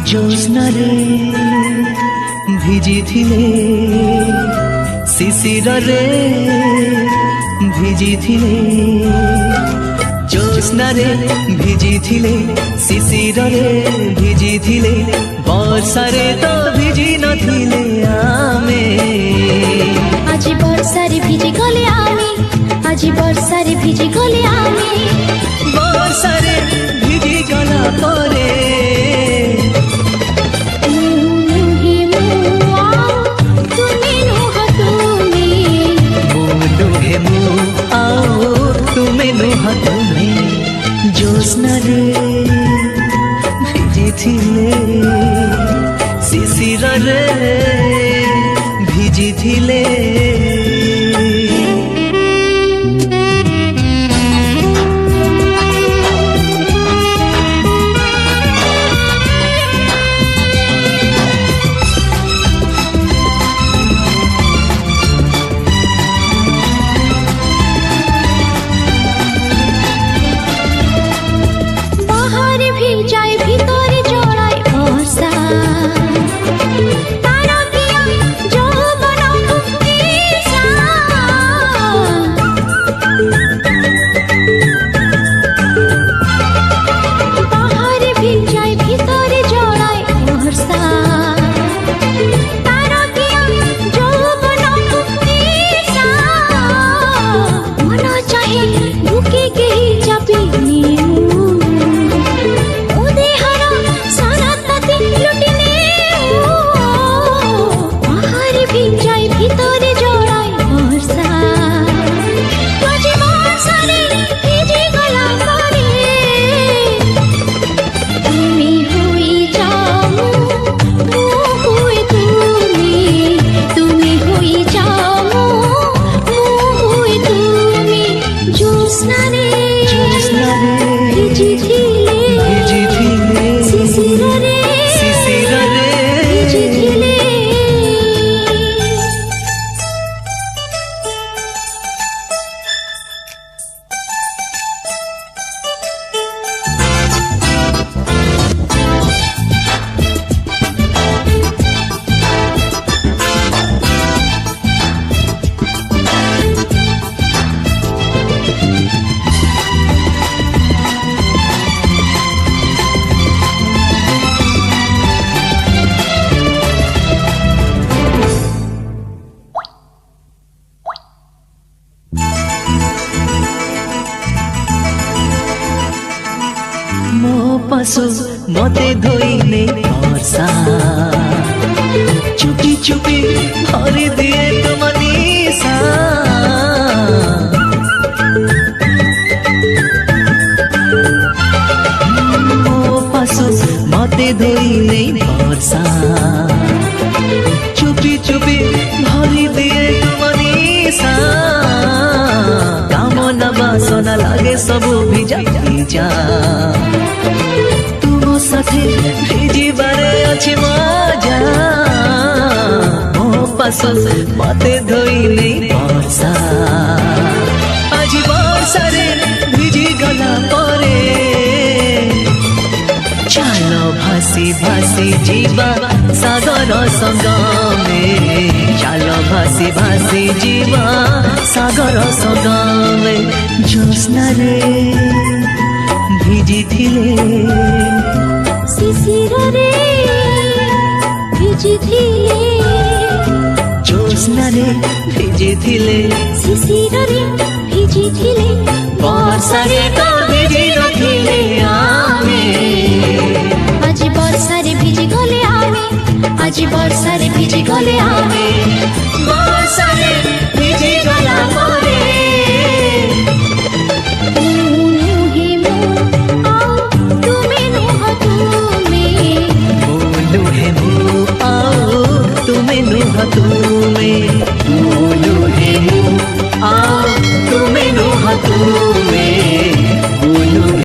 জ্যোৎস্নারে ভিজিছিলে শিশিରରେ ভিজিছিলে জ্যোৎস্নারে ভিজিছিলে শিশিରରେ ভিজিছিলে বর্ষারে তো ভিজি নথিলে আমি আজি বর্ষারে ভিজি গলে আমি আজি বর্ষারে ভিজি গলে আমি বর্ষারে ভিজি গলা পরে জ্যোৎস্নারে ভিজিছিলে শিশিରରେ ভিজিছিলে ମୋ ପଶୁ ମତେ ଧୋଇଲେ ବର୍ଷା ଚୁପି ଚୁପି ଭରି ଦିଏ ତୁମ ନିଶା ମୋ ପଶୁ ମତେ ଧୋଇଲେ ବର୍ଷା ଚୁପି ଚୁପି ଭରି ଦିଏ ତୁମ ନିଶା କାମନା ବାସନା ଲାଗେ ସବୁ ଭିଜା ଭିଜା ତୁମ ସାଥେ ଭିଜିବାରେ ଅଛି ମଜା ମୋ ପାଶ ମତେ ଧୋଇଲେ ବର୍ଷା ଆଜି ବର୍ଷାରେ ଭିଜି ଗଲା ପରେ ଚାଲ ଭାସି ଭାସି ଯିବା ସାଗର ସଙ୍ଗମେ ଚାଲ ଭାସି ଭାସି ଯିବା ସାଗର ସଙ୍ଗମେ ଜ୍ୟୋତ୍ସ୍ନାରେ ভিজিছিলে শিশিରରେ ভিজিছিলে জ্যোৎস্নারে ভিজিছিলে শিশিରରେ ভিজিছিলে বর্ষারে তো ভিজি নথিলে আমি আজি বর্ষারে ভিজি গলে আমি আজি বর্ষারে ভিজি গলে আমি বর্ষারে ভিজি গলা পরে